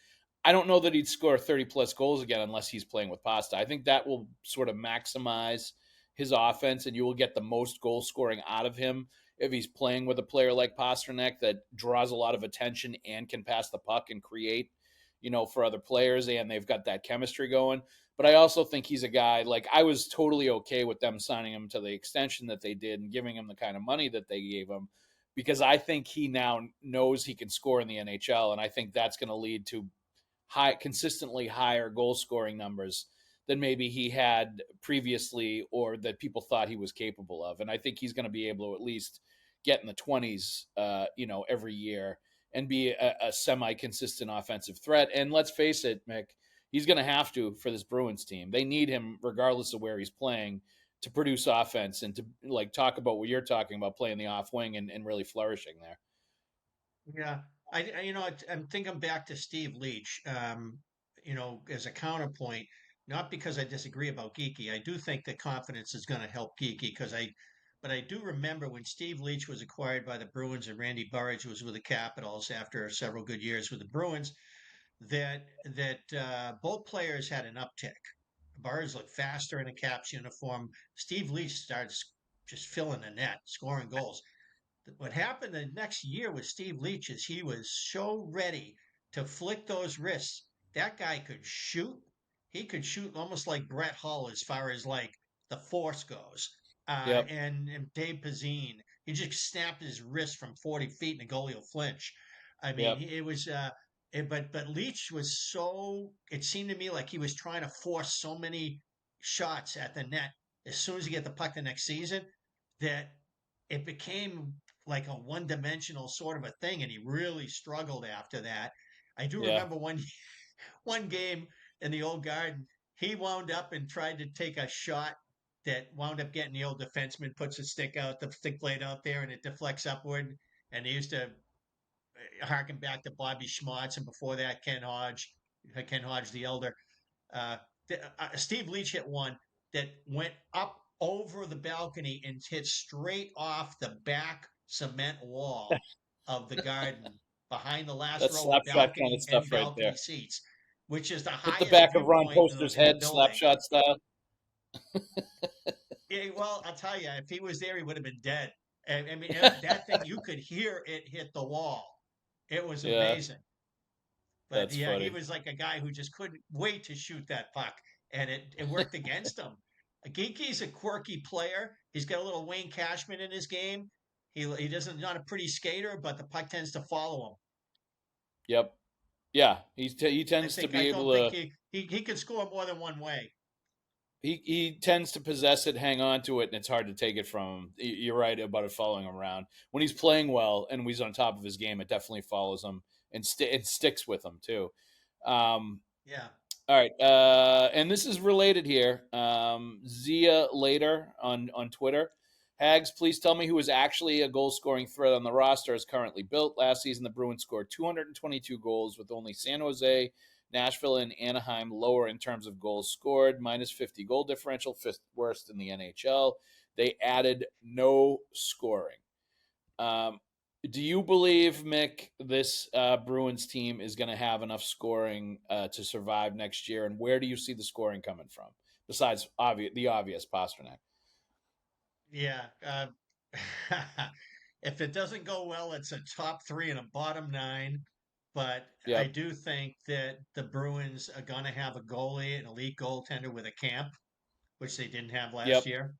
I don't know that he'd score 30 plus goals again unless he's playing with Pasta. I think that will sort of maximize his offense, and you will get the most goal scoring out of him if he's playing with a player like Pastrnak that draws a lot of attention and can pass the puck and create, for other players, and they've got that chemistry going. But I also think he's a guy, like, I was totally okay with them signing him to the extension that they did and giving him the kind of money that they gave him, because I think he now knows he can score in the NHL, and I think that's going to lead to consistently higher goal scoring numbers than maybe he had previously or that people thought he was capable of. And I think he's going to be able to at least get in the 20s, every year and be a semi-consistent offensive threat. And let's face it, Mick, he's going to have to for this Bruins team. They need him regardless of where he's playing to produce offense and to, like, talk about what you're talking about, playing the off wing and really flourishing there. Yeah, I'm thinking back to Steve Leach, as a counterpoint, not because I disagree about Geeky. I do think that confidence is going to help Geeky but I do remember when Steve Leach was acquired by the Bruins and Randy Burridge was with the Capitals after several good years with the Bruins, that both players had an uptick. Burridge looked faster in a Caps uniform. Steve Leach starts just filling the net, scoring goals. What happened the next year with Steve Leach is he was so ready to flick those wrists. That guy could shoot. He could shoot almost like Brett Hull as far as like the force goes. Yep. And Dave Pazine, he just snapped his wrist from 40 feet and the goalie will flinch. I mean, Yep. it was, but Leach was so, it seemed to me like he was trying to force so many shots at the net as soon as he get the puck the next season that it became like a one-dimensional sort of a thing, and he really struggled after that. I do Yeah. remember one game in the old garden, he wound up and tried to take a shot that wound up getting the old defenseman puts a stick out, the stick blade out there, and it deflects upward. And they used to harken back to Bobby Schmotz, and before that, Ken Hodge the elder. Uh, Steve Leach hit one that went up over the balcony and hit straight off the back cement wall of the garden behind the last That's row of slapshot kind of balcony and stuff right balcony there. seats, which is the Hit the highest back of Ron viewpoint Poster's in the head, building. slapshot style. Yeah, well, I'll tell you, if he was there, he would have been dead. I mean, that thing, you could hear it hit the wall. It was Yeah, amazing. But that's yeah, he funny. was like a guy who just couldn't wait to shoot that puck, and it worked against him. Geekie's a quirky player. He's got a little Wayne Cashman in his game. He doesn't not a pretty skater, but the puck tends to follow him. Yep. Yeah, he I tends to think I be don't able think to. he can score more than one way. He tends to possess it, hang on to it, and it's hard to take it from him. You're right about it following him around. When he's playing well and he's on top of his game, it definitely follows him and it sticks with him too. Um, Yeah. all right, and this is related here. Zia later on Twitter. Haggs, please tell me who is actually a goal scoring threat on the roster is currently built. Last season, the Bruins scored 222 goals with only San Jose, Nashville, and Anaheim lower in terms of goals scored, minus 50 goal differential, fifth worst in the NHL. They added no scoring. Um, do you believe, Mick, this Bruins team is going to have enough scoring to survive next year? And where do you see the scoring coming from, besides the obvious Pastrnak? Yeah. if it doesn't go well, it's a top three and a bottom nine. But I Yep. do think that the Bruins are going to have a goalie, an elite goaltender with a camp, which they didn't have last Yep. year.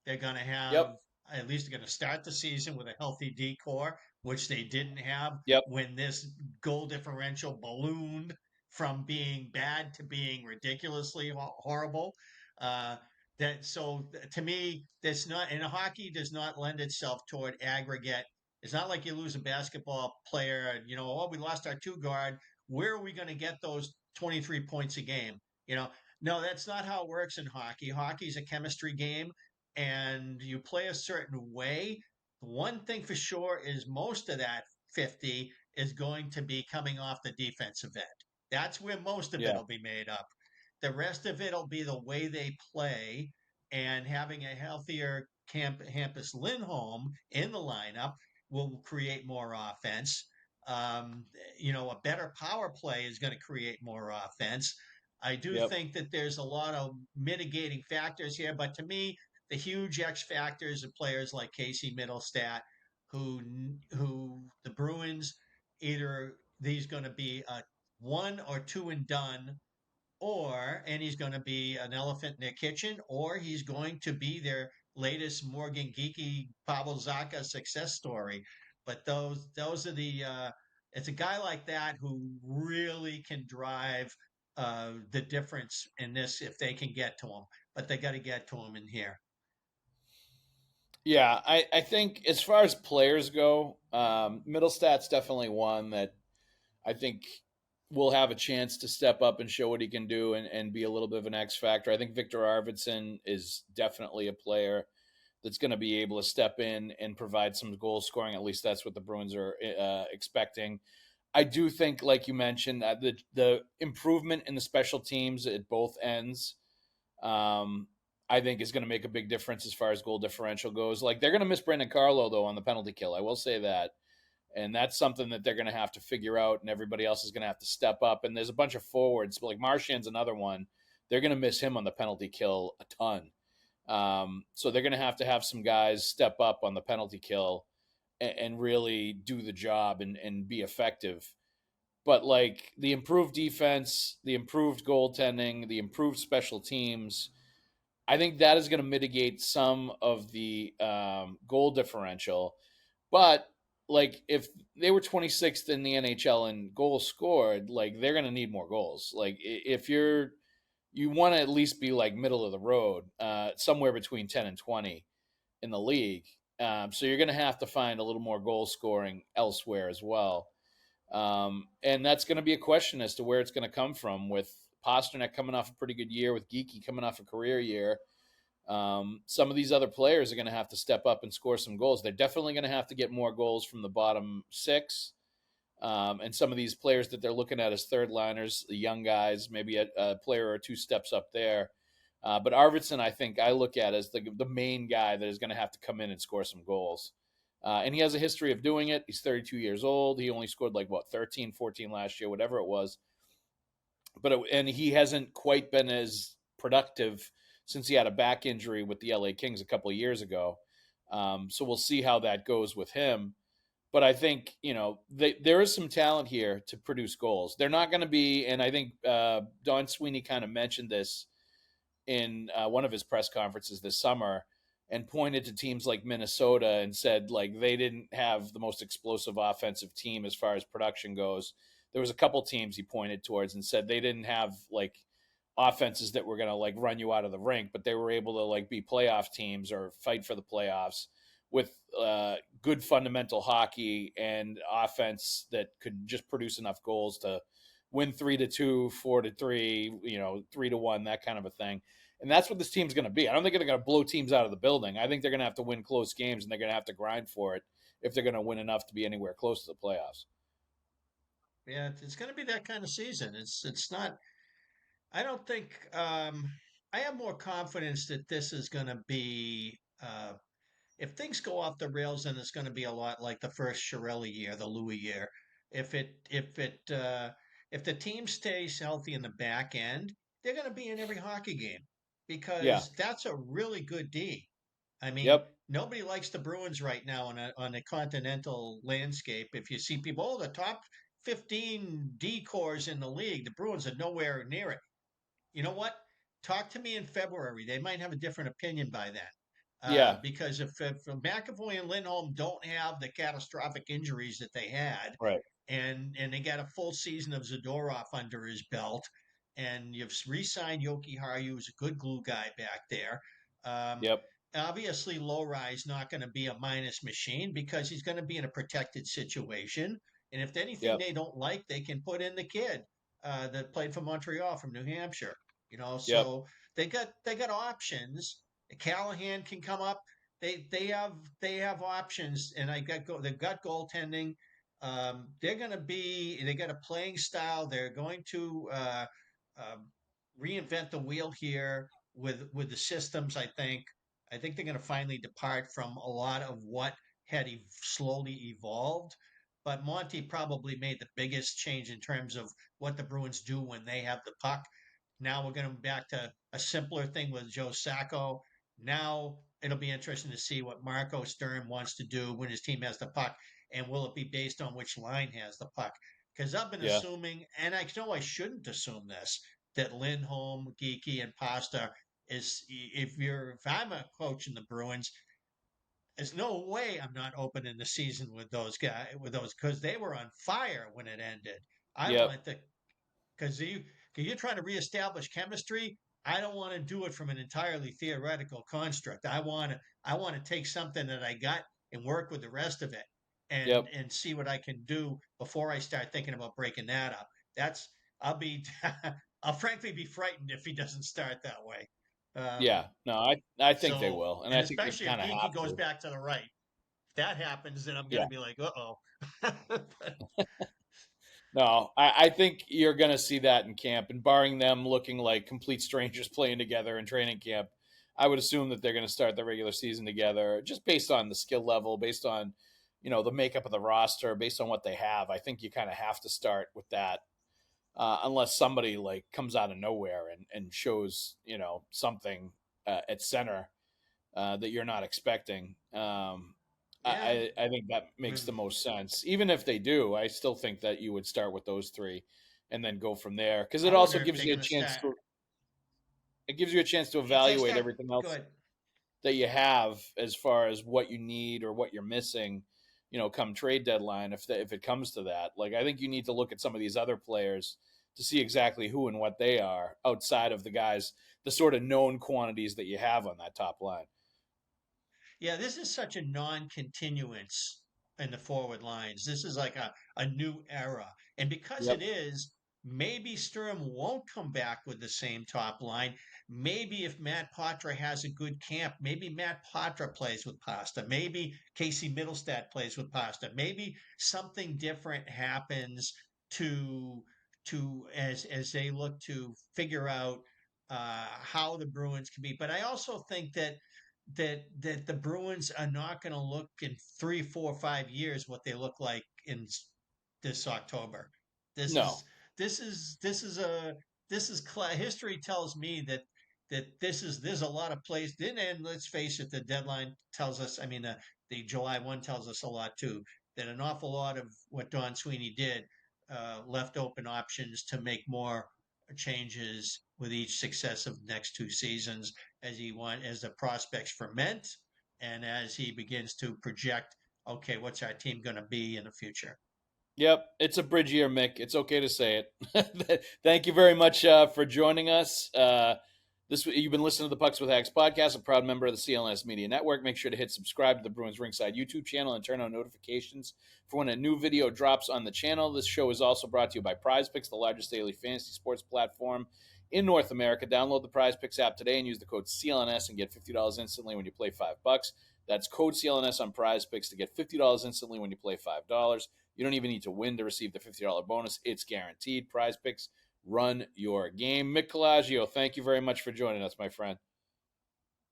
They're going to have, Yep. at least they're going to start the season with a healthy decor, which they didn't have Yep. when this goal differential ballooned from being bad to being ridiculously horrible. Uh, to me, that's not in hockey does not lend itself toward aggregate. It's not like you lose a basketball player and oh, we lost our two guard. Where are we going to get those 23 points a game? You know, no, that's not how it works in hockey. Hockey's a chemistry game and you play a certain way. One thing for sure is most of that 50 is going to be coming off the defensive end. That's where most of it Yeah. will be made up. The rest of it will be the way they play and having a healthier Hampus Lindholm in the lineup will create more offense. Um, a better power play is going to create more offense. I do Yep. think that there's a lot of mitigating factors here, but to me, the huge X factors of players like Casey Middlestat, who the Bruins either these going to be a one or two and done, and he's going to be an elephant in their kitchen, or he's going to be their latest Morgan Geekie Pavel Zacha success story. But those are it's a guy like that who really can drive the difference in this if they can get to him. But they got to get to him in here. Yeah, I think as far as players go, Middlestat's definitely one that I think will have a chance to step up and show what he can do and be a little bit of an X factor. I think Victor Arvidsson is definitely a player that's going to be able to step in and provide some goal scoring. At least that's what the Bruins are expecting. I do think, like you mentioned, the improvement in the special teams at both ends, um, I think is going to make a big difference as far as goal differential goes. Like they're going to miss Brandon Carlo though on the penalty kill. I will say that, and that's something that they're going to have to figure out, and everybody else is going to have to step up. And there's a bunch of forwards, like Marchand's another one. They're going to miss him on the penalty kill a ton. So they're going to have some guys step up on the penalty kill and really do the job and be effective. But like the improved defense, the improved goaltending, the improved special teams, I think that is going to mitigate some of the goal differential. But like if they were 26th in the NHL in goals scored, like they're going to need more goals. Like if you want to at least be like middle of the road, somewhere between 10 and 20 in the league. So you're going to have to find a little more goal scoring elsewhere as well. And that's going to be a question as to where it's going to come from with Pastrnak coming off a pretty good year, with Geekie coming off a career year. Some of these other players are going to have to step up and score some goals. They're definitely going to have to get more goals from the bottom six. And some of these players that they're looking at as third liners, the young guys, maybe a player or two steps up there. But Arvidsson, I think I look at as the main guy that is going to have to come in and score some goals. And he has a history of doing it. He's 32 years old. He only scored 13, 14 last year, whatever it was. And he hasn't quite been as productive since he had a back injury with the LA Kings a couple of years ago. So we'll see how that goes with him. But I think, there is some talent here to produce goals. They're not going to be, and I think Don Sweeney kind of mentioned this in one of his press conferences this summer and pointed to teams like Minnesota and said, like, they didn't have the most explosive offensive team as far as production goes. There was a couple teams he pointed towards and said they didn't have, like, offenses that were going to, like, run you out of the rink, but they were able to, like, be playoff teams or fight for the playoffs with good fundamental hockey and offense that could just produce enough goals to win 3-2, 4-3, 3-1, that kind of a thing. And that's what this team's going to be. I don't think they're going to blow teams out of the building. I think they're going to have to win close games, and they're going to have to grind for it if they're going to win enough to be anywhere close to the playoffs. Yeah, it's going to be that kind of season. It's not. I don't think. I have more confidence that this is going to be. If things go off the rails, then it's going to be a lot like the first Chiarelli year, the Louis year. If the team stays healthy in the back end, they're going to be in every hockey game Yeah. because that's a really good D. I mean, Yep. nobody likes the Bruins right now on a continental landscape. If you see people, the top 15 decors in the league, the Bruins are nowhere near it. You know what? Talk to me in February. They might have a different opinion by then. Yeah. Because if McAvoy and Lindholm don't have the catastrophic injuries that they had, Right. and they got a full season of Zadorov under his belt, and you've re-signed Yoki Haru, who's a good glue guy back there. Um, Yep. Obviously, Lowry's not going to be a minus machine because he's going to be in a protected situation. And if anything Yep. they don't like, they can put in the kid that played for Montreal from New Hampshire. Yep. So they got options. Callahan can come up. They have options, and they've got goaltending. They got a playing style. They're going to uh, reinvent the wheel here with the systems. I think they're going to finally depart from a lot of what had slowly evolved. But Monty probably made the biggest change in terms of what the Bruins do when they have the puck. Now we're going back to a simpler thing with Joe Sacco. Now it'll be interesting to see what Marco Sturm wants to do when his team has the puck, and will it be based on which line has the puck? Because I've been Yeah. assuming, and I know I shouldn't assume this, that Lindholm, Geekie, and Pasta if I'm a coach in the Bruins, there's no way I'm not opening the season with those guys because they were on fire when it ended. I Yep. want the because you're trying to reestablish chemistry. I don't want to do it from an entirely theoretical construct. I want to take something that I got and work with the rest of it and Yep. and see what I can do before I start thinking about breaking that up. That's I'll be I'll frankly be frightened if he doesn't start that way. Um, Yeah. No, I think they so will, and and I think they especially if kind of Geeky have goes to. back to the right, if that happens, then I'm Yeah. gonna be like, uh oh. No, I think you're going to see that in camp, and barring them looking like complete strangers playing together in training camp, I would assume that they're going to start the regular season together, just based on the skill level, based on the makeup of the roster, based on what they have. I think you kind of have to start with that, unless somebody like comes out of nowhere and shows something at center that you're not expecting. Yeah, I think that makes with the most sense. Even if they do, I still think that you would start with those three and then go from there, because it I also wonder if gives they're you a gonna chance start. to If they evaluate start everything else good, that you have as far as what you need or what you're missing. Come trade deadline, if it comes to that, like I think you need to look at some of these other players to see exactly who and what they are outside of the guys, the sort of known quantities that you have on that top line. yeah, this is such a non-continuance in the forward lines. This is like a new era. And because it Yep. is, maybe Sturm won't come back with the same top line. Maybe if Matt Poitras has a good camp, maybe Matt Poitras plays with Pasta. Maybe Casey Middlestat plays with Pasta. Maybe something different happens to as they look to figure out how the Bruins can be. But I also think that the Bruins are not going to look in 3, 4, 5 years what they look like in this October. This No. is this is this is a this is history tells me that there's a lot of plays. And let's face it, the deadline tells us. I mean, the July 1 tells us a lot too. That an awful lot of what Don Sweeney did left open options to make more changes with each successive next two seasons as the prospects ferment and as he begins to project, okay, what's our team going to be in the future? Yep, it's a bridge year, Mick. It's okay to say it. Thank you very much for joining us. You've been listening to the Pucks with Haggs podcast, a proud member of the CLNS Media Network. Make sure to hit subscribe to the Bruins Rinkside YouTube channel and turn on notifications for when a new video drops on the channel. This show is also brought to you by PrizePicks, the largest daily fantasy sports platform in North America. Download the PrizePicks app today and use the code CLNS and get $50 instantly when you play $5. That's code CLNS on PrizePicks to get $50 instantly when you play $5. You don't even need to win to receive the $50 bonus. It's guaranteed. PrizePicks, run your game. Mick Colageo, thank you very much for joining us, my friend.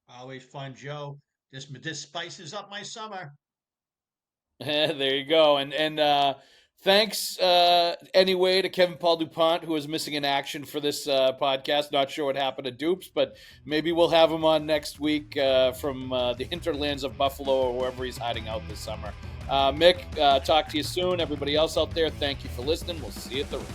Always fun, Joe. This spices up my summer. There you go. And Thanks anyway to Kevin Paul DuPont, who is missing in action for this podcast. Not sure what happened to Dupes, but maybe we'll have him on next week from the hinterlands of Buffalo or wherever he's hiding out this summer. Mick, talk to you soon. Everybody else out there, thank you for listening. We'll see you at the rink.